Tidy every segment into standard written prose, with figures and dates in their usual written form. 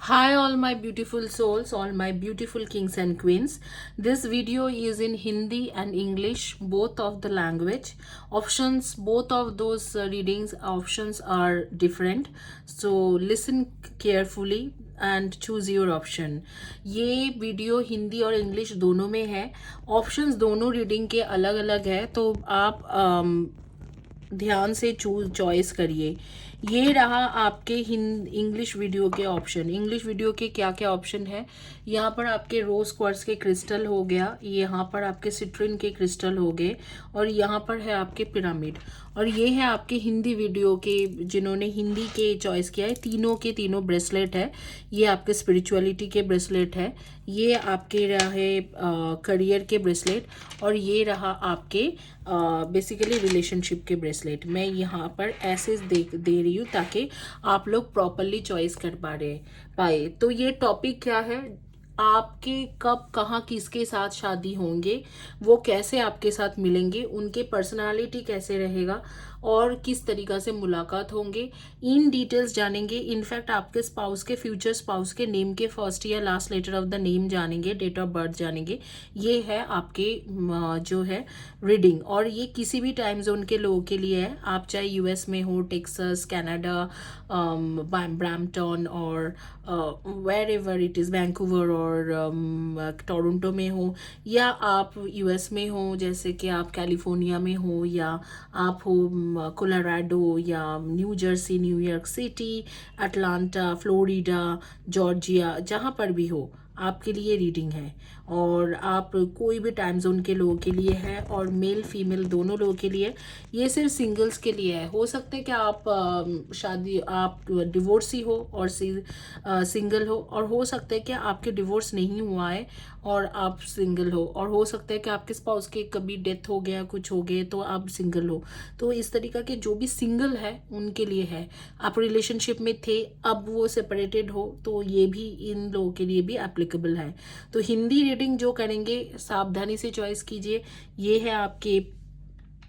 Hi, all my beautiful souls, all my beautiful kings and queens. This video is in Hindi and English, both of the language. Options, both of those readings options are different. So listen carefully and choose your option. ये video Hindi और English दोनों में है. Options दोनों reading के अलग अलग है, तो आप ध्यान से चॉइस करिए. ये रहा आपके इंग्लिश वीडियो के ऑप्शन. इंग्लिश वीडियो के क्या क्या ऑप्शन है. यहाँ पर आपके रोज क्वार्ट्स के क्रिस्टल हो गया, यहाँ पर आपके सिट्रिन के क्रिस्टल हो गए, और यहाँ पर है आपके पिरामिड. और ये है आपके हिंदी वीडियो के, जिन्होंने हिंदी के चॉइस किया है, तीनों के तीनों ब्रेसलेट है. ये आपके स्पिरिचुअलिटी के ब्रेसलेट है, ये आपके रहे करियर के ब्रेसलेट, और ये रहा आपके बेसिकली रिलेशनशिप के ब्रेसलेट. मैं यहाँ पर ऐसे दे रही हूँ ताकि आप लोग प्रॉपरली चॉइस कर पाए. तो ये टॉपिक क्या है, आपके कब कहाँ किसके साथ शादी होंगे, वो कैसे आपके साथ मिलेंगे, उनके पर्सनालिटी कैसे रहेगा, और किस तरीका से मुलाकात होंगे, इन डिटेल्स जानेंगे. इनफैक्ट आपके स्पाउस के, फ्यूचर स्पाउस के नेम के फर्स्ट या last letter of the name जानेंगे, डेट ऑफ बर्थ जानेंगे. ये है आपके जो है रीडिंग, और ये किसी भी टाइम जोन के लोगों के लिए है. आप चाहे यूएस में हो, टेक्सास, कनाडा, ब्रैम्पटन, और wherever it is, Vancouver और टोरंटो में हो, या आप यूएस में हो, जैसे कि आप कैलिफोर्निया में हो, या आप हो कोलोराडो, या new Jersey, New York city, Atlanta, Florida, Georgia, जहाँ पर भी हो, आपके लिए रीडिंग है. और आप कोई भी टाइम जोन के लोगों के लिए है, और मेल फीमेल दोनों लोगों के लिए. ये सिर्फ सिंगल्स के लिए है. हो सकता है कि आप शादी, आप डिवोर्सी हो और सिंगल हो सकता है कि आपके डिवोर्स नहीं हुआ है और आप सिंगल हो, और हो सकता है कि आपके स्पाउस के कभी डेथ हो गया, कुछ हो गए, तो आप सिंगल हो. तो इस तरीका के जो भी सिंगल है उनके लिए है. आप रिलेशनशिप में थे, अब वो सेपरेटेड हो, तो ये भी इन लोगों के लिए भी एप्लीकेबल है. तो हिंदी रीडिंग जो करेंगे, सावधानी से चॉइस कीजिए. ये है आपके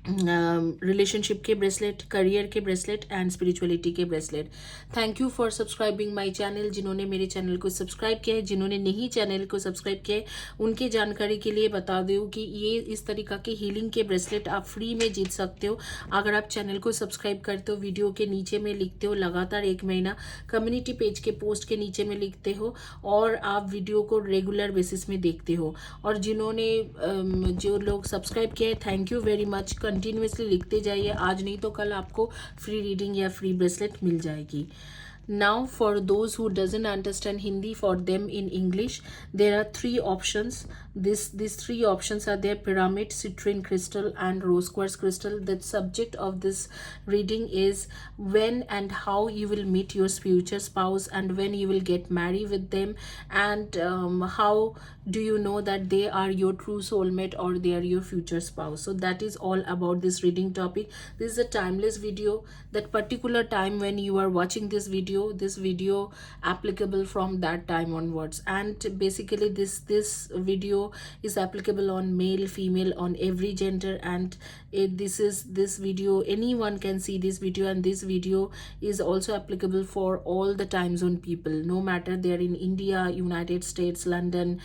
रिलेशनशिप के ब्रेसलेट, करियर के ब्रेसलेट, एंड स्पिरिचुअलिटी के bracelet. Thank you for subscribing my channel. जिन्होंने मेरे चैनल को सब्सक्राइब किया है, जिन्होंने नहीं चैनल को सब्सक्राइब किया है, उनके जानकारी के लिए बता दूँ कि ये इस तरीका के हीलिंग के ब्रेसलेट आप फ्री में जीत सकते हो अगर आप चैनल को सब्सक्राइब करते हो. वीडियो के नीचे में लिखते हो लगातार 1 महीना, कम्युनिटी पेज के पोस्ट के नीचे में लिखते हो, और आप वीडियो को रेगुलर बेसिस में देखते हो. और जिन्होंने जो लोग सब्सक्राइब किए हैं, thank you very much. Continuously लिखते जाइए, आज नहीं तो कल आपको फ्री रीडिंग या फ्री ब्रेसलेट मिल जाएगी. Now, for those who doesn't understand Hindi, for them in English, there are 3 options. These 3 options are there: pyramid, citrine crystal, and rose quartz crystal. The subject of this reading is when and how you will meet your future spouse, and when you will get married with them, and how do you know that they are your true soulmate or they are your future spouse. So that is all about this reading topic. This is a timeless video. That particular time when you are watching this video applicable from that time onwards. And basically this video is applicable on male, female, on every gender. And this video, anyone can see this video, and this video is also applicable for all the time zone people, no matter they are in India, United States, London,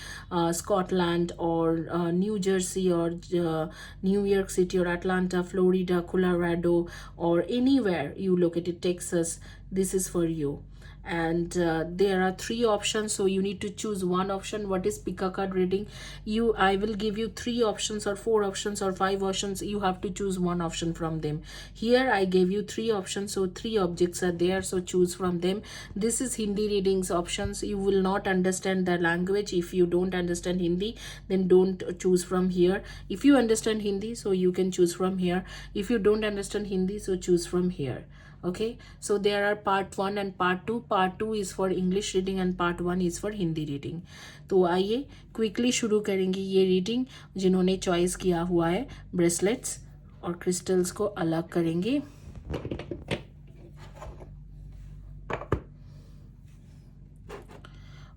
Scotland, or New Jersey, or New York City, or Atlanta, Florida, Colorado, or anywhere you located, Texas. This is for you. And there are 3 options, so you need to choose one option. What is pick a card reading? I will give you 3 options, or 4 options, or 5 options. You have to choose one option from them. Here I gave you 3 options, so 3 objects are there, so choose from them. This is Hindi readings options. You will not understand the language. If you don't understand Hindi, then don't choose from here. If you understand Hindi, so you can choose from here. If you don't understand Hindi, so choose from here. Okay, so there are part 1 and part 2. Part 2 is for English reading and part 1 is for Hindi reading. तो आइए quickly शुरू करेंगे ये reading. जिन्होंने choice किया हुआ है bracelets और क्रिस्टल्स को अलग करेंगे.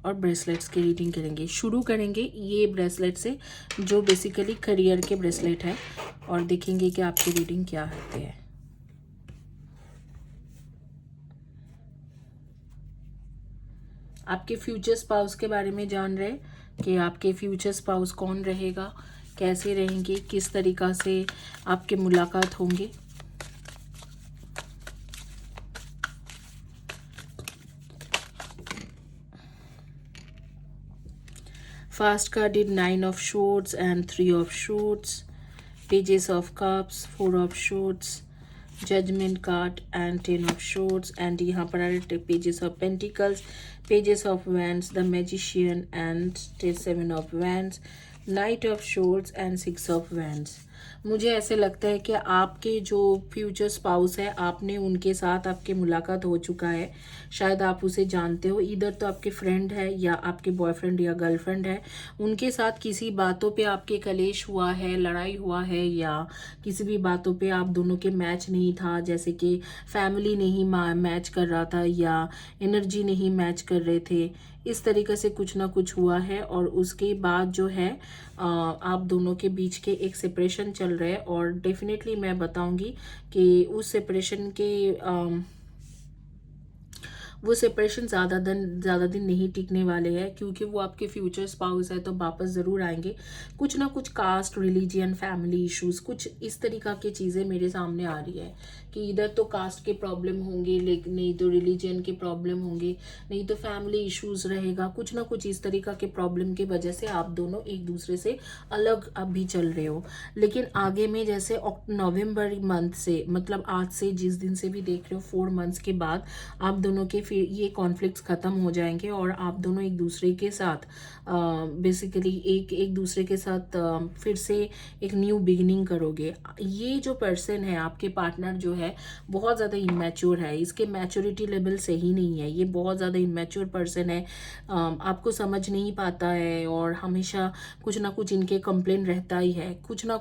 और ब्रेसलेट्स की रीडिंग करेंगे. शुरू करेंगे ये ब्रेसलेट से, जो बेसिकली करियर के ब्रेसलेट है, और देखेंगे कि आपकी रीडिंग क्या होती है. आपके फ्यूचर स्पाउस के बारे में जान रहे हैं कि आपके फ्यूचर स्पाउस कौन रहेगा, कैसे रहेंगे, किस तरीक़ा से आपके मुलाकात होंगे। First card did 9 of Swords and 3 of Swords, Pages of Cups, 4 of Swords, Judgment card and 10 of Swords, and यहाँ पर आ रहे Pages of Pentacles, Pages of Wands, the Magician and 7 of Wands, Knight of Swords and 6 of Wands। मुझे ऐसे लगता है कि आपके जो फ्यूचर स्पाउस है, आपने उनके साथ आपकी मुलाकात हो चुका है। शायद आप उसे जानते हो, इधर तो आपके फ्रेंड है या आपके बॉयफ्रेंड या गर्लफ्रेंड है। उनके साथ किसी बातों पे आपके कलेश हुआ है, लड़ाई हुआ है, या किसी भी बातों पे आप दोनों के मैच नहीं था, जैसे कि फैमिली नहीं मैच कर रहा था या एनर्जी नहीं मैच कर रहे थे। इस तरीके से कुछ ना कुछ हुआ है और उसके बाद जो है आप दोनों के बीच के एक सेपरेशन चल रहा है। और डेफिनेटली मैं बताऊंगी कि उस सेपरेशन के वो सेपरेशन ज़्यादा दिन नहीं टिकने वाले हैं, क्योंकि वो आपके फ्यूचर स्पाउस है तो वापस ज़रूर आएंगे। कुछ ना कुछ कास्ट, रिलीजियन, फैमिली इश्यूज, कुछ इस तरीक़ा की चीज़ें मेरे सामने आ रही है कि इधर तो कास्ट के प्रॉब्लम होंगे, लेकिन नहीं तो रिलीजन के प्रॉब्लम होंगे, नहीं तो फैमिली इश्यूज रहेगा। कुछ ना कुछ इस तरीक़ा के प्रॉब्लम की वजह से आप दोनों एक दूसरे से अलग अभी चल रहे हो। लेकिन आगे में जैसे नवंबर मंथ से, मतलब आज से जिस दिन से भी देख रहे हो, 4 मंथ्स के बाद आप दोनों के फिर ये कॉन्फ्लिक्ट्स ख़त्म हो जाएंगे और आप दोनों एक दूसरे के साथ बेसिकली एक दूसरे के साथ फिर से एक न्यू बिगिनिंग करोगे। ये जो पर्सन है, आपके पार्टनर जो है, बहुत ज़्यादा इमेच्योर है। इसके मैच्योरिटी लेवल सही नहीं है। ये बहुत ज़्यादा इमेच्योर पर्सन है, आपको समझ नहीं पाता है और हमेशा कुछ ना कुछ इनके कंप्लेन रहता ही है। कुछ ना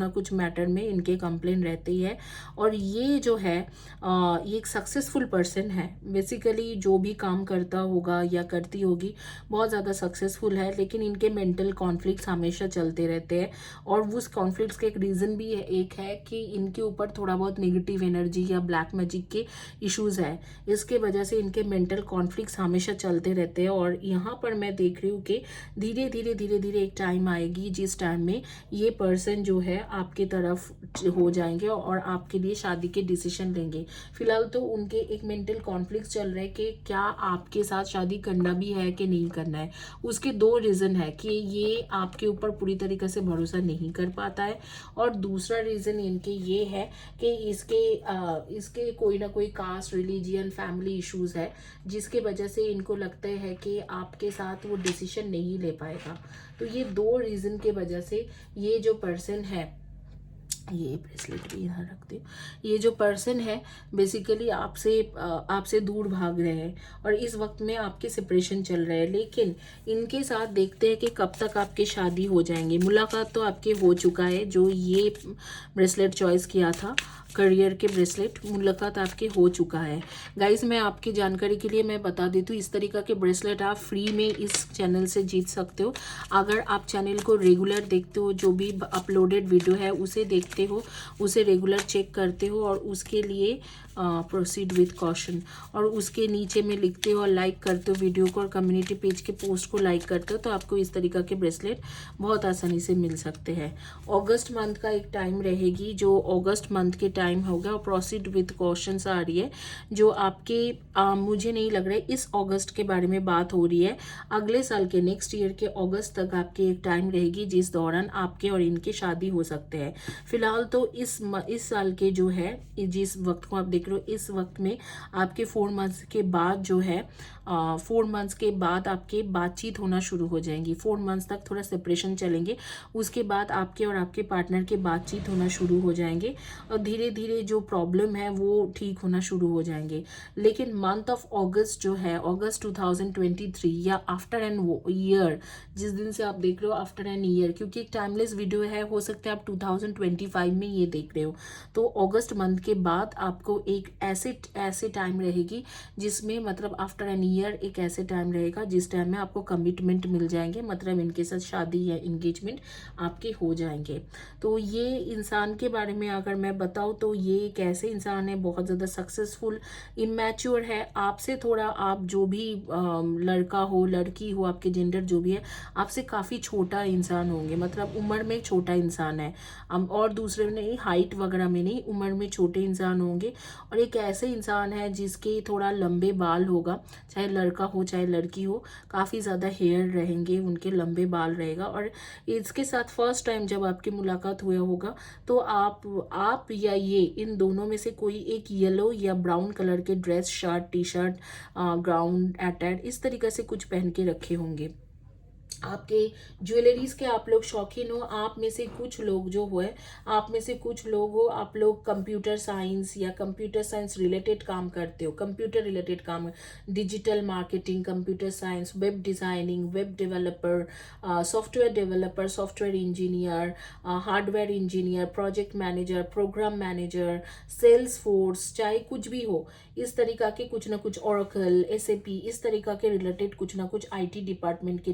कुछ मैटर में इनके कंप्लेन रहते ही है। और ये जो है ये एक सक्सेसफुल पर्सन है। बेसिकली जो भी काम करता होगा या करती होगी बहुत ज़्यादा सक्सेसफुल है, लेकिन इनके मेंटल कॉन्फ्लिक्ट्स हमेशा चलते रहते हैं। और उस कॉन्फ्लिक्ट्स का एक रीज़न भी एक है कि इनके ऊपर थोड़ा बहुत नेगेटिव एनर्जी या ब्लैक मैजिक के इश्यूज है। इसके वजह से इनके मेंटल कॉन्फ्लिक्ट्स हमेशा चलते रहते हैं। और यहाँ पर मैं देख रही हूँ कि धीरे धीरे एक टाइम आएगी जिस टाइम में ये पर्सन जो है आपके तरफ हो जाएंगे और आपके लिए शादी के डिसीजन लेंगे। फिलहाल तो उनके एक मेंटल कॉन्फ्लिक्ट चल रहा है कि क्या आपके साथ शादी करना भी है कि नहीं करना है। उसके 2 रीज़न है कि ये आपके ऊपर पूरी तरीके से भरोसा नहीं कर पाता है, और दूसरा रीज़न इनके ये है कि इसके कोई ना कोई कास्ट, रिलीजियन, फैमिली इश्यूज है, जिसके वजह से इनको लगता है कि आपके साथ वो डिसीजन नहीं ले पाएगा। तो ये 2 रीज़न के वजह से ये जो पर्सन है, ये ब्रेसलेट भी यहाँ रख दो, ये जो पर्सन है बेसिकली आपसे दूर भाग रहे हैं और इस वक्त में आपके सेपरेशन चल रहे हैं। लेकिन इनके साथ देखते हैं कि कब तक आपकी शादी हो जाएंगे। मुलाकात तो आपके हो चुका है, जो ये ब्रेसलेट चॉइस किया था करियर के ब्रेसलेट, मुलाकात आपके हो चुका है। गाइस, मैं आपकी जानकारी के लिए मैं बता देती हूँ, इस तरीका के ब्रेसलेट आप फ्री में इस चैनल से जीत सकते हो। अगर आप चैनल को रेगुलर देखते हो, जो भी अपलोडेड वीडियो है उसे देखते हो, उसे रेगुलर चेक करते हो और उसके लिए प्रोसीड विथ कॉशन, और उसके नीचे में लिखते हो और लाइक करते हो वीडियो को और कम्युनिटी पेज के पोस्ट को लाइक करते हो, तो आपको इस तरीका के ब्रेसलेट बहुत आसानी से मिल सकते हैं। अगस्त मंथ का एक टाइम रहेगी, जो अगस्त मंथ के टाइम होगा, और प्रोसीड विथ कॉशन आ रही है, जो आपके मुझे नहीं लग रहा है इस अगस्त के बारे में बात हो रही है। अगले साल के नेक्स्ट ईयर के अगस्त तक आपकी एक टाइम रहेगी जिस दौरान आपके और इनकी शादी हो सकते हैं। फिलहाल तो इस साल के जो है, जिस वक्त को आप देख रहे हो, इस वक्त में आपके 4 मंथ्स के बाद जो है 4 मंथ्स के बाद आपके बातचीत होना शुरू हो जाएंगी। 4 मंथ्स तक थोड़ा सेपरेशन चलेंगे, उसके बाद आपके और आपके पार्टनर के बातचीत होना शुरू हो जाएंगे और धीरे धीरे जो प्रॉब्लम है वो ठीक होना शुरू हो जाएंगे। लेकिन मंथ ऑफ अगस्त जो है, अगस्त 2023 या आफ्टर एन ईयर, जिस दिन से आप देख रहे हो आफ्टर एन ईयर, क्योंकि एक टाइमलेस वीडियो है, हो सकता है आप 2025 में ये देख रहे हो, तो अगस्त मंथ के बाद आपको एक ऐसे टाइम रहेगी जिसमें मतलब आफ्टर एन ईयर एक ऐसे टाइम रहेगा जिस टाइम में आपको कमिटमेंट मिल जाएंगे, मतलब इनके साथ शादी या इंगेजमेंट आपके हो जाएंगे। तो ये इंसान के बारे में अगर मैं बताऊँ तो ये एक ऐसे इंसान है बहुत ज़्यादा सक्सेसफुल, इमैच्योर है, आपसे थोड़ा, आप जो भी लड़का हो लड़की हो, आपके जेंडर जो भी है, आपसे काफ़ी छोटा इंसान होंगे, मतलब उम्र में छोटा इंसान है। और दूसरे में नहीं, हाइट वगैरह में नहीं, उम्र में छोटे इंसान होंगे। और एक ऐसे इंसान है जिसके थोड़ा लंबे बाल होगा, चाहे लड़का हो चाहे लड़की हो, काफ़ी ज़्यादा हेयर रहेंगे, उनके लंबे बाल रहेगा। और इसके साथ फर्स्ट टाइम जब आपकी मुलाकात हुआ होगा तो आप या ये इन दोनों में से कोई एक येलो या ब्राउन कलर के dress, shirt, T shirt, ground attach इस तरीके से कुछ पहन के रखे होंगे। आपके ज्वेलरीज के आप लोग शौकीन हो। आप में से कुछ लोग जो है, आप में से कुछ लोग हो, आप लोग कंप्यूटर साइंस या कंप्यूटर साइंस रिलेटेड काम करते हो, कंप्यूटर रिलेटेड काम, digital marketing, computer science, web designing, web developer, software developer, software engineer, hardware engineer, project manager, program manager, sales force, चाहे कुछ भी हो, इस तरीका के कुछ ना कुछ, ओरेकल, एसएपी, इस तरीका के रिलेटेड कुछ ना कुछ, आईटी डिपार्टमेंट के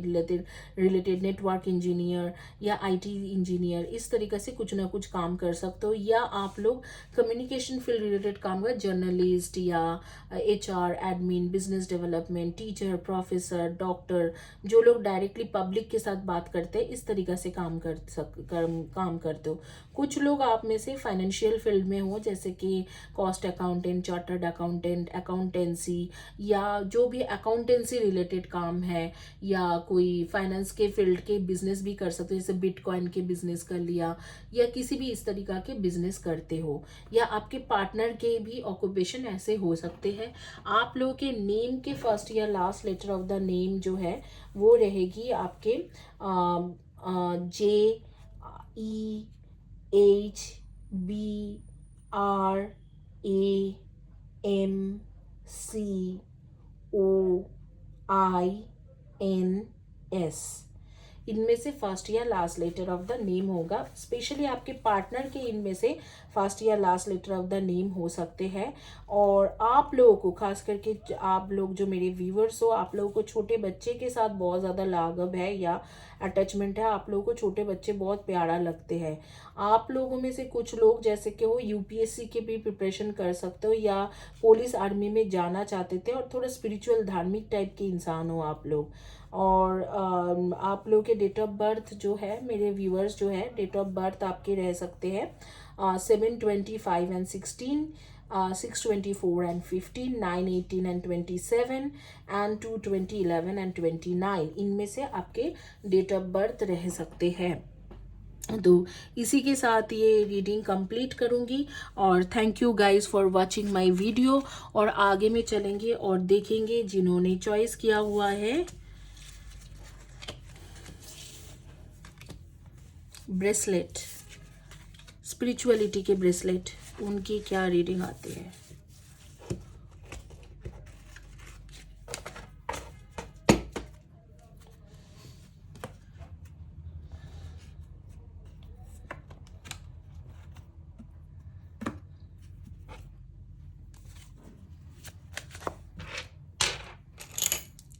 रिलेटेड नेटवर्क इंजीनियर या आईटी इंजीनियर, इस तरीके से कुछ ना कुछ काम कर सकते हो। या आप लोग कम्युनिकेशन फील्ड रिलेटेड काम कर, जर्नलिस्ट या HR, admin, business development, teacher, professor, doctor, जो लोग डायरेक्टली पब्लिक के साथ बात करते हैं, इस तरीके से काम करते हो। कुछ लोग आप में से फाइनेंशियल फील्ड में हो, जैसे कि cost accountant, chartered accountant, accountancy, या जो भी अकाउंटेंसी रिलेटेड काम है, या कोई फाइनेंस के फील्ड के बिजनेस भी कर सकते हो, जैसे बिटकॉइन के बिजनेस कर लिया, या किसी भी इस तरीका के बिजनेस करते हो। या आपके पार्टनर के भी ऑक्यूपेशन ऐसे हो सकते हैं। आप लोगों के नेम के फर्स्ट या last letter of the name जो है वो रहेगी आपके JEHBRAMCOINS, इनमें से फर्स्ट या last letter of the name होगा। स्पेशली आपके पार्टनर के इनमें से फर्स्ट या last letter of the name हो सकते हैं। और आप लोगों को, खास करके आप लोग जो मेरे व्यूअर्स हो, आप लोगों को छोटे बच्चे के साथ बहुत ज़्यादा लगाव है या अटैचमेंट है। आप लोगों को छोटे बच्चे बहुत प्यारा लगते हैं। आप लोगों में से कुछ लोग जैसे कि हो यूपीएससी के भी प्रिपरेशन कर सकते हो, या पुलिस आर्मी में जाना चाहते थे, और थोड़ा स्पिरिचुअल धार्मिक टाइप के इंसान हो आप लोग। और आप लोग के डेट ऑफ बर्थ जो है, मेरे व्यूअर्स जो है, डेट ऑफ बर्थ आपके रह सकते हैं 7/25 and 16, 6/24 and 15, 9/18 and 27, and 2/20/11 and 29, इनमें से आपके डेट ऑफ बर्थ रह सकते हैं। तो इसी के साथ ये रीडिंग कंप्लीट करूंगी। और thank you guys for watching my video. और आगे में चलेंगे और देखेंगे जिन्होंने चॉइस किया हुआ है ब्रेसलेट, स्पिरिचुअलिटी के ब्रेसलेट, उनकी क्या रीडिंग आती है।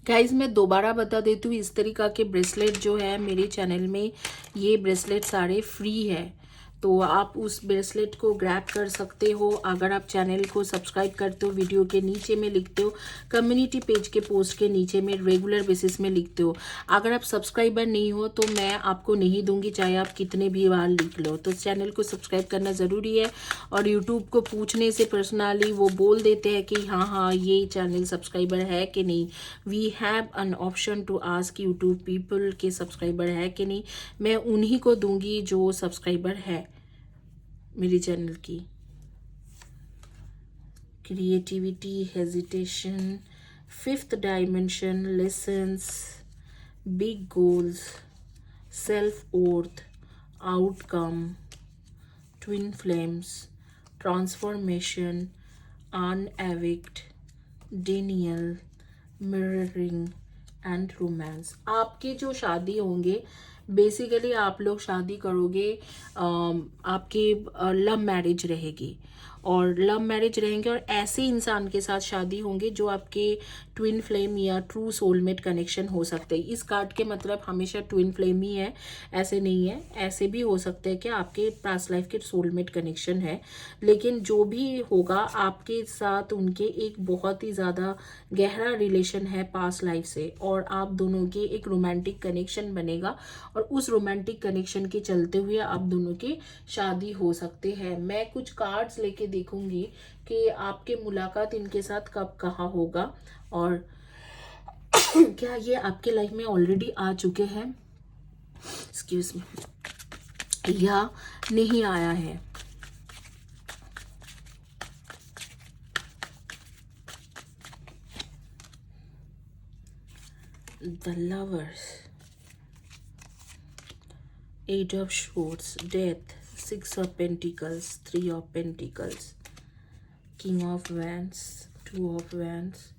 गाइज मैं दोबारा बता देती हूँ, इस तरीका के ब्रेसलेट जो है मेरे चैनल में, ये ब्रेसलेट सारे फ्री है। तो आप उस ब्रेसलेट को ग्रैब कर सकते हो अगर आप चैनल को सब्सक्राइब करते हो। वीडियो के नीचे में लिखते हो, कम्युनिटी पेज के पोस्ट के नीचे में रेगुलर बेसिस में लिखते हो। अगर आप सब्सक्राइबर नहीं हो तो मैं आपको नहीं दूंगी, चाहे आप कितने भी बार लिख लो। तो चैनल को सब्सक्राइब करना ज़रूरी है। और यूट्यूब को पूछने से पर्सनली वो बोल देते हैं कि हाँ ये चैनल सब्सक्राइबर है कि नहीं। We have an option to ask YouTube people के सब्सक्राइबर है कि नहीं। मैं उन्हीं को दूंगी जो सब्सक्राइबर है मेरी चैनल की। Creativity, hesitation, fifth dimension, lessons, big goals, self worth, outcome, twin flames, transformation, अनएविक्ट, डेनियल, मिररिंग एंड रोमांस। आपके जो शादी होंगे बेसिकली आप लोग शादी करोगे, आपकी लव मैरिज रहेगी, और लव मैरिज रहेंगे और ऐसे इंसान के साथ शादी होंगे जो आपके ट्विन फ्लेम या ट्रू सोलमेट कनेक्शन हो सकते हैं। इस कार्ड के मतलब हमेशा ट्विन फ्लेम ही है, ऐसे नहीं है। ऐसे भी हो सकते हैं कि आपके पास्ट लाइफ के सोलमेट कनेक्शन है, लेकिन जो भी होगा आपके साथ उनके एक बहुत ही ज़्यादा गहरा रिलेशन है पास्ट लाइफ से, और आप दोनों के एक रोमांटिक कनेक्शन बनेगा, और उस रोमांटिक कनेक्शन के चलते हुए आप दोनों की शादी हो सकते हैं। मैं कुछ कार्ड्स लेके देखूंगी कि आपके मुलाकात इनके साथ कब कहाँ होगा, और क्या ये आपके लाइफ में ऑलरेडी आ चुके हैं, एक्सक्यूज मी, या नहीं आया है। The lovers, Eight of Swords, Death, Six of Pentacles, Three of Pentacles, King of Wands, Two of Wands,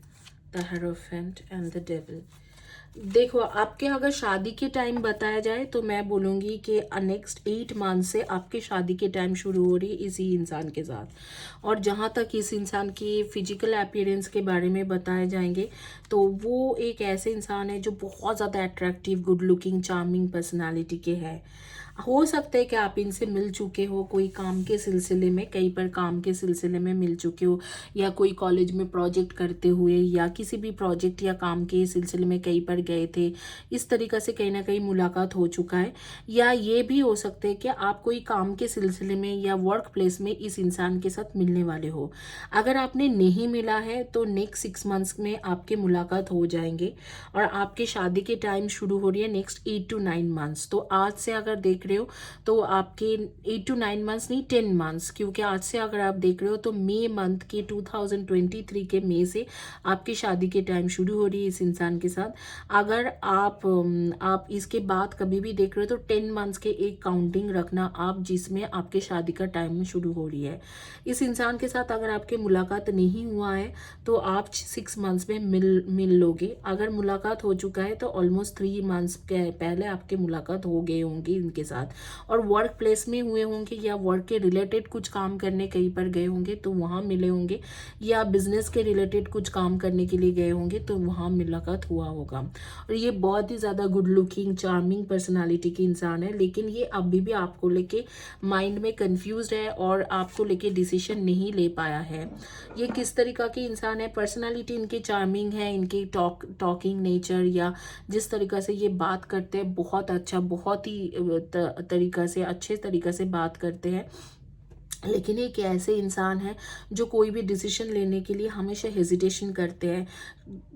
the Hierophant and the Devil. देखो, आपके अगर शादी के टाइम बताया जाए तो मैं बोलूँगी कि नेक्स्ट 8 मंथ से आपके शादी के टाइम शुरू हो रही है इसी इंसान के साथ। और जहाँ तक इस इंसान की फिजिकल अपीयरेंस के बारे में बताए जाएंगे तो वो एक ऐसे इंसान है जो बहुत ज़्यादा attractive, good looking, charming personality के है। हो सकता है कि आप इनसे मिल चुके हो कोई काम के सिलसिले में, कहीं पर काम के सिलसिले में मिल चुके हो, या कोई कॉलेज में प्रोजेक्ट करते हुए, या किसी भी प्रोजेक्ट या काम के सिलसिले में कहीं पर गए थे, इस तरीक़ा से कहीं ना कहीं मुलाकात हो चुका है। या ये भी हो सकता है कि आप कोई काम के सिलसिले में या वर्क प्लेस में इस इंसान के साथ मिलने वाले हो। अगर आपने नहीं मिला है तो नेक्स्ट 6 मंथ्स में आपके मुलाकात हो जाएंगे, और आपके शादी के टाइम शुरू हो रही है नेक्स्ट 8 to 9 मंथ्स। तो आज से अगर देख रहे हो तो आपके 8 to 9 मंथ्स नहीं, 10 मंथ्स, क्योंकि आज से अगर आप देख रहे हो तो मई मंथ के 2023 के मई से आपकी शादी के टाइम शुरू हो रही है इस इंसान के साथ। अगर आप इसके बाद कभी भी देख रहे हो तो 10 मंथ्स के एक काउंटिंग रखना आप, जिसमें आपके शादी का टाइम शुरू हो रही है। इस इंसान के साथ अगर आपकी मुलाकात नहीं हुआ है तो आप 6 मंथ्स में मिल लोगे। अगर मुलाकात हो चुका है तो ऑलमोस्ट 3 मंथ्स पहले आपके मुलाकात हो गए होंगे इनके साथ, और वर्क प्लेस में हुए होंगे, या वर्क के रिलेटेड कुछ काम करने कहीं पर गए होंगे तो वहाँ मिले होंगे, या बिजनेस के रिलेटेड कुछ काम करने के लिए गए होंगे तो वहाँ मुलाकात हुआ होगा। और ये बहुत ही ज़्यादा गुड लुकिंग, चार्मिंग पर्सनालिटी की इंसान है, लेकिन ये अभी भी आपको लेके माइंड में कंफ्यूज्ड है और आपको लेके डिसीजन नहीं ले पाया है। ये किस तरीका के इंसान है, पर्सनालिटी इनकी चार्मिंग है, इनकी टॉकिंग नेचर या जिस तरीका से ये बात करते हैं बहुत अच्छा, बहुत ही तरीका से, अच्छे तरीका से बात करते हैं। लेकिन एक ऐसे इंसान है जो कोई भी डिसीजन लेने के लिए हमेशा हेजिटेशन करते हैं,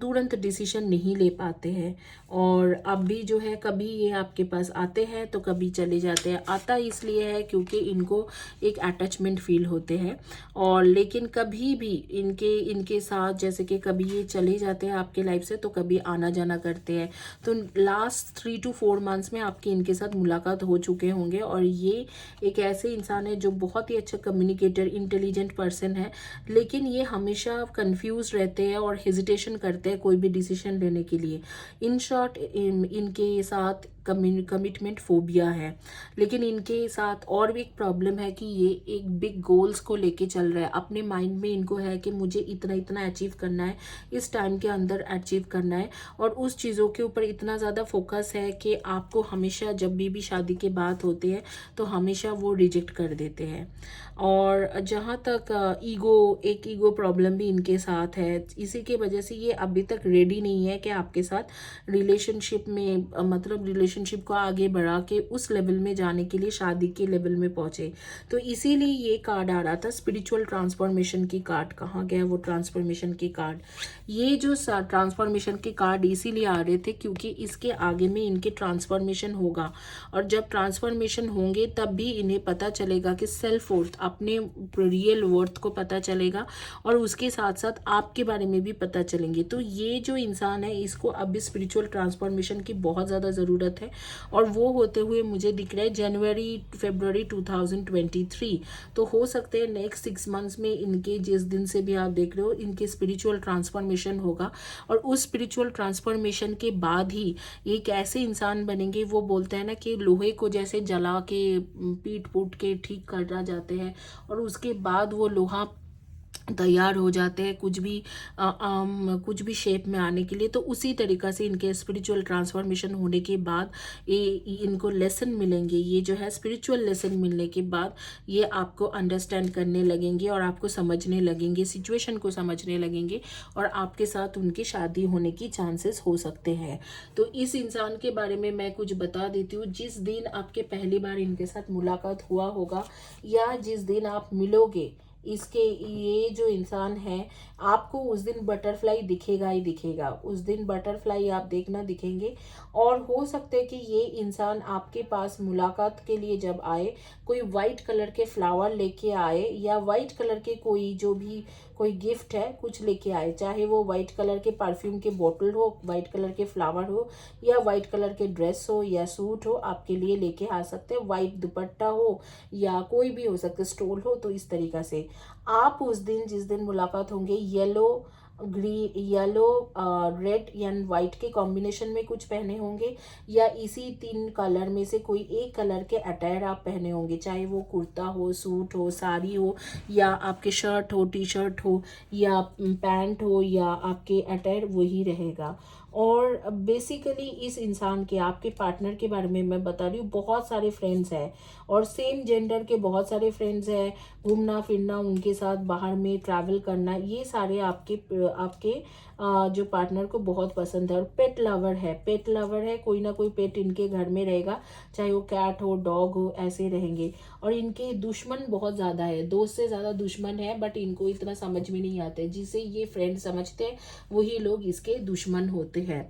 तुरंत डिसीजन नहीं ले पाते हैं। और अब भी जो है कभी ये आपके पास आते हैं तो कभी चले जाते हैं। आता इसलिए है क्योंकि इनको एक अटैचमेंट फील होते हैं, और लेकिन कभी भी इनके साथ जैसे कि कभी ये चले जाते हैं आपके लाइफ से तो कभी आना जाना करते हैं। तो लास्ट 3 to 4 मंथ्स में आपकी इनके साथ मुलाकात हो चुके होंगे। और ये एक ऐसे इंसान है जो बहुत ही अच्छा कम्युनिकेटर, इंटेलिजेंट पर्सन है, लेकिन ये हमेशा कंफ्यूज रहते हैं और हेजिटेशन करते हैं कोई भी डिसीजन लेने के लिए। इन शॉर्ट इनके साथ कमिटमेंट फोबिया है। लेकिन इनके साथ और भी एक प्रॉब्लम है कि ये एक बिग गोल्स को लेके चल रहा है। अपने माइंड में इनको है कि मुझे इतना इतना अचीव करना है, इस टाइम के अंदर अचीव करना है, और उस चीज़ों के ऊपर इतना ज़्यादा फोकस है कि आपको हमेशा जब भी शादी की बात होती है तो हमेशा वो रिजेक्ट कर देते हैं। और जहाँ तक एक ईगो प्रॉब्लम भी इनके साथ है, इसी के वजह से ये अभी तक रेडी नहीं है कि आपके साथ रिलेशनशिप में मतलब रिलेशनशिप को आगे बढ़ा के उस लेवल में जाने के लिए, शादी के लेवल में पहुंचे। तो इसीलिए ये कार्ड आ रहा था, स्पिरिचुअल ट्रांसफॉर्मेशन की कार्ड। कहाँ गया वो ट्रांसफॉर्मेशन की कार्ड? ये जो ट्रांसफॉर्मेशन के कार्ड इसीलिए आ रहे थे क्योंकि इसके आगे में इनके ट्रांसफॉर्मेशन होगा, और जब ट्रांसफॉर्मेशन होंगे तब भी इन्हें पता चलेगा कि सेल्फ वर्थ, अपने रियल वर्थ को पता चलेगा, और उसके साथ साथ आपके बारे में भी पता चलेंगे। तो ये जो इंसान है इसको अभी स्पिरिचुअल ट्रांसफॉर्मेशन की बहुत ज़्यादा ज़रूरत है, है, और वो होते हुए मुझे दिख रहा है जनवरी फरवरी 2023। तो हो सकते हैं नेक्स्ट 6 मंथ्स में इनके, जिस दिन से भी आप देख रहे हो, इनके स्पिरिचुअल ट्रांसफॉर्मेशन होगा। और उस स्पिरिचुअल ट्रांसफॉर्मेशन के बाद ही ये कैसे इंसान बनेंगे, वो बोलते हैं ना कि लोहे को जैसे जला के पीट पूट के ठीक करा जाते हैं, और उसके बाद वो लोहा तैयार हो जाते हैं कुछ भी शेप में आने के लिए। तो उसी तरीक़ा से इनके स्पिरिचुअल ट्रांसफॉर्मेशन होने के बाद ये इनको लेसन मिलेंगे, ये जो है स्पिरिचुअल लेसन मिलने के बाद ये आपको अंडरस्टैंड करने लगेंगे और आपको समझने लगेंगे, सिचुएशन को समझने लगेंगे, और आपके साथ उनकी शादी होने की चांसेस हो सकते हैं। तो इस इंसान के बारे में मैं कुछ बता देती हूँ। जिस दिन आपके पहली बार इनके साथ मुलाकात हुआ होगा, या जिस दिन आप मिलोगे इसके, ये जो इंसान है, आपको उस दिन बटरफ्लाई दिखेगा ही दिखेगा। उस दिन बटरफ्लाई आप देखना दिखेंगे। और हो सकता है कि ये इंसान आपके पास मुलाकात के लिए जब आए, कोई वाइट कलर के फ्लावर लेके आए, या वाइट कलर के कोई जो भी कोई गिफ्ट है कुछ लेके आए, चाहे वो वाइट कलर के परफ्यूम के बोतल हो, वाइट कलर के फ्लावर हो, या वाइट कलर के ड्रेस हो या सूट हो, आपके लिए लेके आ सकते हैं। वाइट दुपट्टा हो या कोई भी हो सकता है, स्टोल हो। तो इस तरीका से आप उस दिन, जिस दिन मुलाकात होंगे, येलो रेड या वाइट के कॉम्बिनेशन में कुछ पहने होंगे, या इसी 3 कलर में से कोई एक कलर के अटायर आप पहने होंगे, चाहे वो कुर्ता हो, सूट हो, साड़ी हो, या आपके शर्ट हो, टी शर्ट हो, या पैंट हो, या आपके अटायर वही रहेगा। और बेसिकली इस इंसान के, आपके पार्टनर के बारे में मैं बता रही हूँ, बहुत सारे फ्रेंड्स हैं, और सेम जेंडर के बहुत सारे फ्रेंड्स हैं। घूमना फिरना, उनके साथ बाहर में ट्रैवल करना, ये सारे आपके जो पार्टनर को बहुत पसंद है। और पेट लवर है, कोई ना कोई पेट इनके घर में रहेगा, चाहे वो कैट हो, डॉग हो, ऐसे रहेंगे। और इनके दुश्मन बहुत ज़्यादा है, दोस्त से ज़्यादा दुश्मन है, बट इनको इतना समझ में नहीं आता है। जिसे ये फ्रेंड समझते हैं वही लोग इसके दुश्मन होते हैं।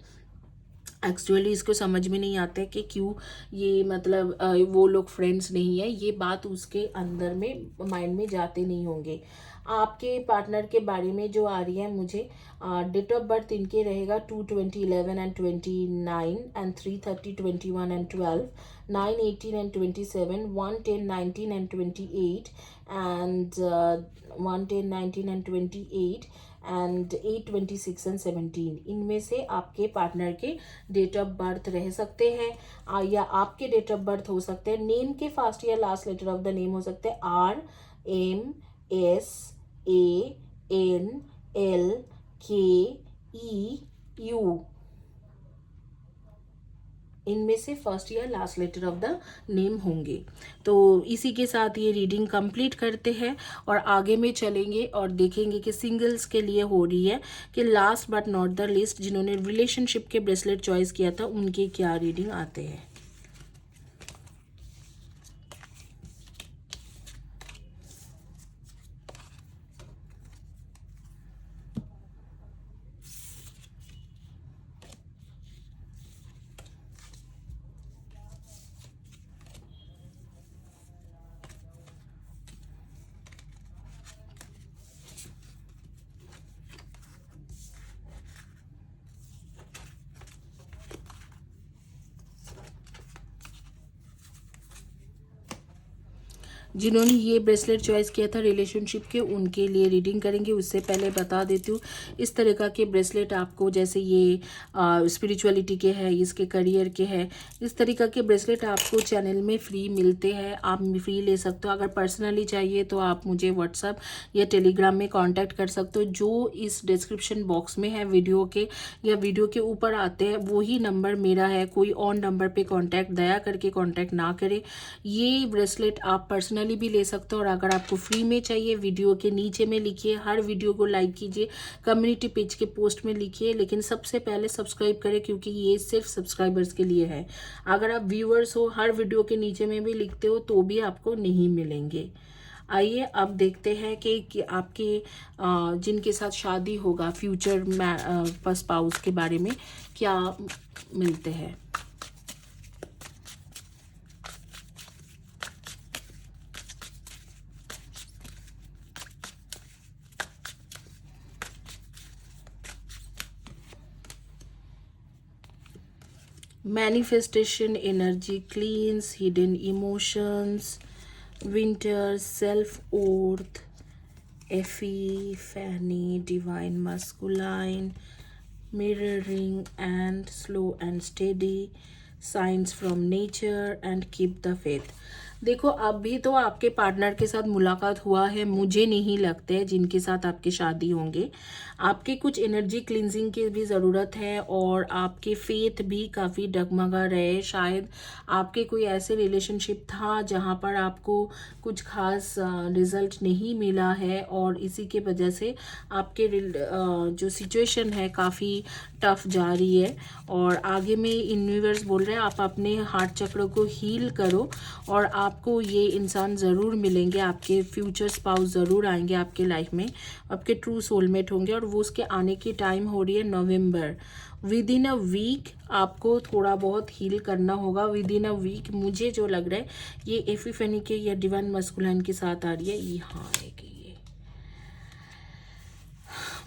एक्चुअली इसको समझ में नहीं आता है कि क्यों ये, मतलब वो लोग फ्रेंड्स नहीं है, ये बात उसके अंदर में माइंड में जाते नहीं होंगे। आपके पार्टनर के बारे में जो आ रही है मुझे, डेट ऑफ बर्थ इनके रहेगा 2/20/11 and 29 and 3/30/21 and 12, 9/18 and 27, 1/10/19 and 28 and 1/10/19 and 28 and 8/26 and 17। इनमें से आपके पार्टनर के डेट ऑफ बर्थ रह सकते हैं, या आपके डेट ऑफ बर्थ हो सकते हैं। नेम के फर्स्ट या last letter of the name हो सकते हैं RMSANLKEU। इनमें से फर्स्ट या last letter of the name होंगे। तो इसी के साथ ये रीडिंग कंप्लीट करते हैं, और आगे में चलेंगे और देखेंगे कि सिंगल्स के लिए हो रही है कि last but not the list, जिन्होंने रिलेशनशिप के ब्रेसलेट चॉइस किया था, उनके क्या रीडिंग आते हैं। जिन्होंने ये ब्रेसलेट चॉइस किया था रिलेशनशिप के, उनके लिए रीडिंग करेंगे। उससे पहले बता देती हूँ, इस तरह के ब्रेसलेट आपको, जैसे ये स्पिरिचुअलिटी के हैं, इसके करियर के हैं, इस तरीका के ब्रेसलेट आपको चैनल में फ्री मिलते हैं। आप फ्री ले सकते हो। अगर पर्सनली चाहिए तो आप मुझे व्हाट्सअप या टेलीग्राम में कॉन्टैक्ट कर सकते हो। जो इस डिस्क्रिप्शन बॉक्स में है वीडियो के, या वीडियो के ऊपर आते हैं, वही नंबर मेरा है। कोई और नंबर पे कॉन्टैक्ट दया करके कॉन्टैक्ट ना करें। ये ब्रेसलेट आप पर्सनली भी ले सकते हो, और अगर आपको फ्री में चाहिए, वीडियो के नीचे में लिखिए, हर वीडियो को लाइक कीजिए, कम्युनिटी पेज के पोस्ट में लिखिए, लेकिन सबसे पहले सब्सक्राइब करें, क्योंकि ये सिर्फ सब्सक्राइबर्स के लिए है। अगर आप व्यूअर्स हो, हर वीडियो के नीचे में भी लिखते हो, तो भी आपको नहीं मिलेंगे। आइए अब देखते हैं कि आपके जिनके साथ शादी होगा, फ्यूचर में स्पाउस के बारे में क्या मिलते हैं। manifestation energy cleans hidden emotions, winter, self-worth, epiphany, divine masculine, mirroring and slow and steady, signs from nature and keep the faith. देखो अभी तो आपके पार्टनर के साथ मुलाकात हुआ है, मुझे नहीं लगता है जिनके साथ आपकी शादी होंगे। आपके कुछ एनर्जी क्लिनजिंग की भी ज़रूरत है और आपके फेथ भी काफ़ी डगमगा रहे। शायद आपके कोई ऐसे रिलेशनशिप था जहाँ पर आपको कुछ खास रिजल्ट नहीं मिला है और इसी के वजह से आपके जो सिचुएशन है काफ़ी टफ जा रही है। और आगे में यूनिवर्स बोल रहे हैं आप अपने हार्ट चक्र को हील करो और आपको ये इंसान ज़रूर मिलेंगे, आपके फ्यूचर स्पाउस ज़रूर आएंगे आपके लाइफ में, आपके ट्रू सोलमेट होंगे और वो उसके आने की टाइम हो रही है नवंबर। विद इन अ वीक आपको थोड़ा बहुत हील करना होगा। विद इन अ वीक मुझे जो लग रहा है ये एपिफेनी के या डिवाइन मस्कुलाइन के साथ आ रही है, यहाँ आएगी।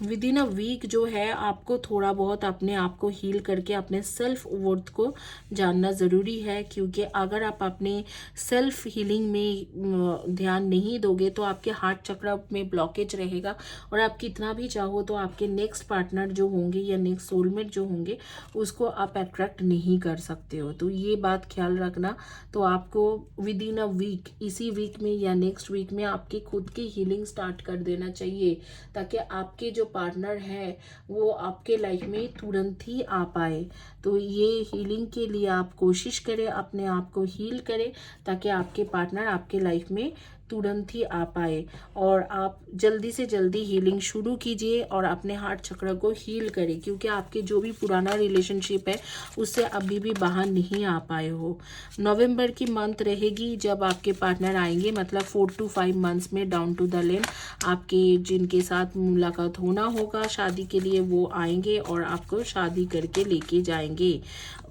विद इन अ वीक जो है आपको थोड़ा बहुत अपने आप को हील करके अपने सेल्फ वर्थ को जानना ज़रूरी है, क्योंकि अगर आप अपने सेल्फ हीलिंग में ध्यान नहीं दोगे तो आपके हार्ट चक्र में ब्लॉकेज रहेगा और आप कितना भी चाहो तो आपके नेक्स्ट पार्टनर जो होंगे या नेक्स्ट सोलमेट जो होंगे उसको आप अट्रैक्ट नहीं कर सकते हो। तो ये बात ख्याल रखना। तो आपको विद इन अ वीक, इसी वीक में या नेक्स्ट वीक में आपकी खुद की हीलिंग स्टार्ट कर देना चाहिए, ताकि आपके जो पार्टनर है वो आपके लाइफ में तुरंत ही आ पाए। तो ये हीलिंग के लिए आप कोशिश करें, अपने आप को हील करें ताकि आपके पार्टनर आपके लाइफ में तुरंत ही आ पाए और आप जल्दी से जल्दी हीलिंग शुरू कीजिए और अपने हार्ट चक्र को हील करें, क्योंकि आपके जो भी पुराना रिलेशनशिप है उससे अभी भी बाहर नहीं आ पाए हो। नवंबर की मंथ रहेगी जब आपके पार्टनर आएंगे, मतलब 4 to 5 मंथ्स में डाउन टू द लेन आपके जिनके साथ मुलाकात होना होगा शादी के लिए वो आएंगे और आपको शादी करके लेके जाएंगे।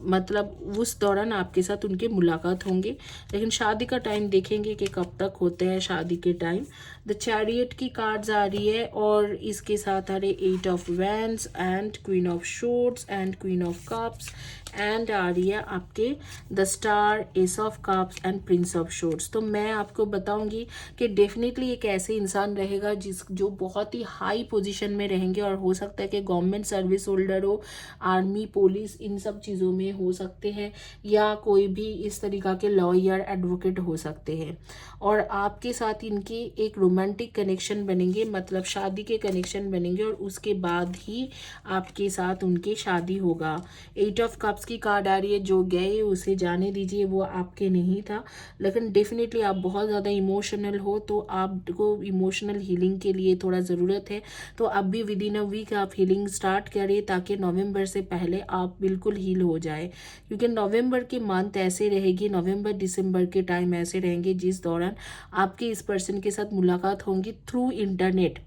मतलब उस दौरान आपके साथ उनके मुलाकात होंगे, लेकिन शादी का टाइम देखेंगे कि कब तक होते हैं शादी के टाइम। द चैरियट की कार्ड्स आ रही है और इसके साथ आ रहे 8 of wands and queen of swords and queen of cups and आ रही है आपके the star, ace of cups and prince of swords. तो मैं आपको बताऊंगी कि डेफिनेटली एक ऐसे इंसान रहेगा जो बहुत ही हाई पोजीशन में रहेंगे और हो सकता है कि गवर्नमेंट सर्विस होल्डर हो, आर्मी, पुलिस, इन सब चीज़ों में हो सकते हैं, या कोई भी इस तरीका के लॉयर, एडवोकेट हो सकते हैं। और आपके साथ इनके एक रोमांटिक कनेक्शन बनेंगे, मतलब शादी के कनेक्शन बनेंगे और उसके बाद ही आपके साथ उनके शादी होगा। 8 ऑफ कप्स की कार्ड आ रही है, जो गए उसे जाने दीजिए, वो आपके नहीं था, लेकिन डेफिनेटली आप बहुत ज़्यादा इमोशनल हो तो आपको इमोशनल हीलिंग के लिए थोड़ा ज़रूरत है। तो अब भी विद इन अ वीक आप हीलिंग स्टार्ट करें ताकि नवंबर से पहले आप बिल्कुल हील हो जाए, क्योंकि नवंबर की मंथ ऐसे रहेगी, नवंबर दिसंबर के टाइम ऐसे रहेंगे जिस दौरान आपके इस पर्सन के साथ मुलाकात होंगी थ्रू इंटरनेट।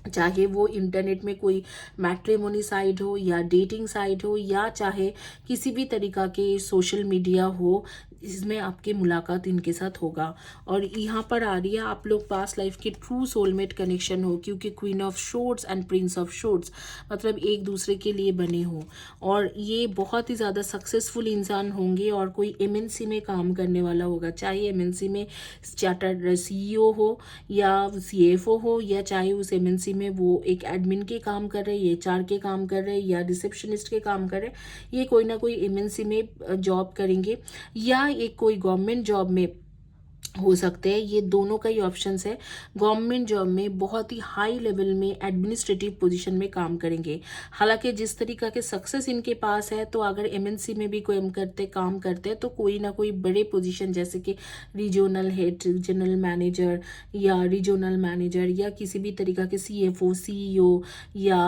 चाहे वो इंटरनेट में कोई मैट्रिमोनी साइट हो या डेटिंग साइट हो या चाहे किसी भी तरीका के सोशल मीडिया हो, इसमें आपकी मुलाकात इनके साथ होगा। और यहाँ पर आ रही है आप लोग पास्ट लाइफ के ट्रू सोलमेट कनेक्शन हो, क्योंकि queen of swords and prince of shorts मतलब एक दूसरे के लिए बने हो और ये बहुत ही ज़्यादा सक्सेसफुल इंसान होंगे और कोई एमएनसी में काम करने वाला होगा, चाहे एमएनसी में चार्टर्ड सीईओ हो या सीएफओ हो, या चाहे उस एमएनसी में वो एक एडमिन के काम कर रहे, एचआर के काम कर रहे या रिसेप्शनिस्ट के काम कर रहे, ये कोई ना कोई एमएनसी में जॉब करेंगे या एक कोई गवर्नमेंट जॉब में हो सकते हैं। ये दोनों का ही ऑप्शंस है। गवर्नमेंट जॉब में बहुत ही हाई लेवल में एडमिनिस्ट्रेटिव पोजीशन में काम करेंगे। हालांकि जिस तरीका के सक्सेस इनके पास है, तो अगर एमएनसी में भी कोई काम करते हैं तो कोई ना कोई बड़े पोजीशन जैसे कि रीजनल हेड, जनरल मैनेजर या रीजनल मैनेजर या किसी भी तरीका के सीएफओ, सीईओ या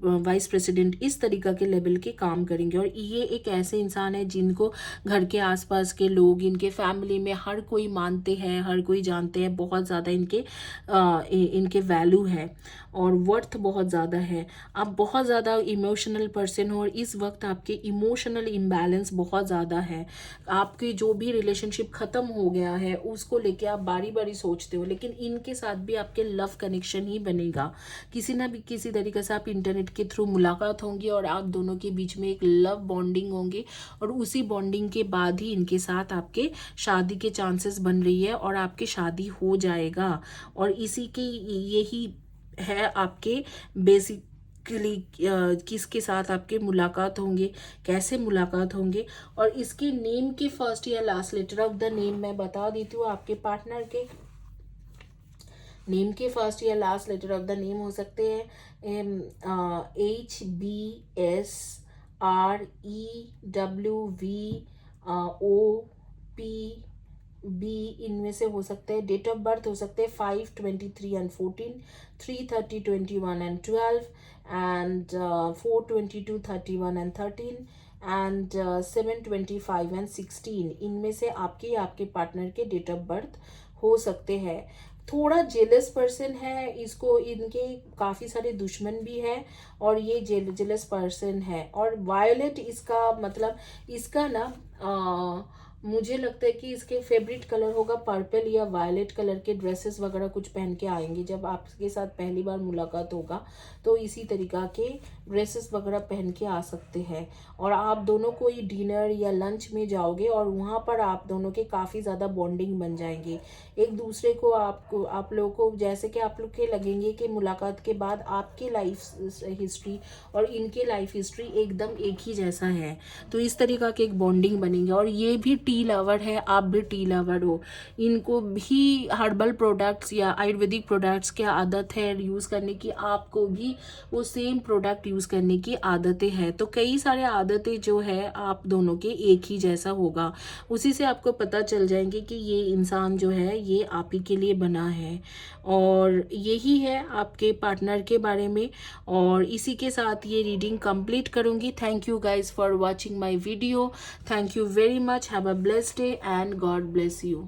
वाइस प्रेसिडेंट, इस तरीका के लेवल के काम करेंगे। और ये एक ऐसे इंसान है जिनको घर के आसपास के लोग, इनके फैमिली में हर कोई मान जानते हैं, हर कोई जानते हैं, बहुत ज़्यादा इनके वैल्यू है और वर्थ बहुत ज़्यादा है। आप बहुत ज़्यादा इमोशनल पर्सन हो और इस वक्त आपके इमोशनल इम्बैलेंस बहुत ज़्यादा है। आपके जो भी रिलेशनशिप ख़त्म हो गया है उसको लेके आप बारी बारी सोचते हो, लेकिन इनके साथ भी आपके लव कनेक्शन ही बनेगा। किसी ना भी किसी तरीके से आप इंटरनेट के थ्रू मुलाकात होंगी और आप दोनों के बीच में एक लव बॉन्डिंग होंगे और उसी बॉन्डिंग के बाद ही इनके साथ आपके शादी के चांसेस बन रही है और आपकी शादी हो जाएगा। और इसी के यही है आपके बेसिकली किसके साथ आपके मुलाकात होंगे, कैसे मुलाकात होंगे। और इसके नेम के फर्स्ट या last letter of the name मैं बता देती हूँ। आपके पार्टनर के नेम के फर्स्ट या last letter of the name हो सकते हैं HBSREWVOPB, इनमें से हो सकते हैं। डेट ऑफ बर्थ हो सकते हैं 5, 23 and 14, 3, 30, 21 and 12 and 4, 22, 31 and 13 and 7, 25 and 16। इनमें से आपके पार्टनर के डेट ऑफ बर्थ हो सकते हैं। थोड़ा जेलस पर्सन है, इसको इनके काफ़ी सारे दुश्मन भी है और ये जेलस पर्सन है। और वायलेट इसका मतलब इसका ना मुझे लगता है कि इसके फेवरेट कलर होगा पर्पल या वायलेट कलर के ड्रेसेस वगैरह कुछ पहन के आएंगे। जब आपके साथ पहली बार मुलाकात होगा तो इसी तरीका के ड्रेसेस वगैरह पहन के आ सकते हैं। और आप दोनों कोई डिनर या लंच में जाओगे और वहाँ पर आप दोनों के काफ़ी ज़्यादा बॉन्डिंग बन जाएंगे। एक दूसरे को आप लोगों को जैसे कि आप लोग के लगेंगे कि मुलाकात के बाद आपकी लाइफ हिस्ट्री और इनके लाइफ हिस्ट्री एकदम एक ही जैसा है। तो इस तरीका के एक बॉन्डिंग बनेंगे। और ये भी टी लवर है, आप भी टी लवर हो। इनको भी हर्बल प्रोडक्ट्स या आयुर्वेदिक प्रोडक्ट्स की आदत है यूज़ करने की, आपको भी वो सेम प्रोडक्ट यूज़ करने की आदतें हैं। तो कई सारे आदतें जो है आप दोनों के एक ही जैसा होगा। उसी से आपको पता चल जाएंगे कि ये इंसान जो है ये आप ही के लिए बना है। और यही है आपके पार्टनर के बारे में। और इसी के साथ ये रीडिंग कंप्लीट करूँगी। Thank you guys for watching my video. Thank you very much. Have a blessed day and God bless you.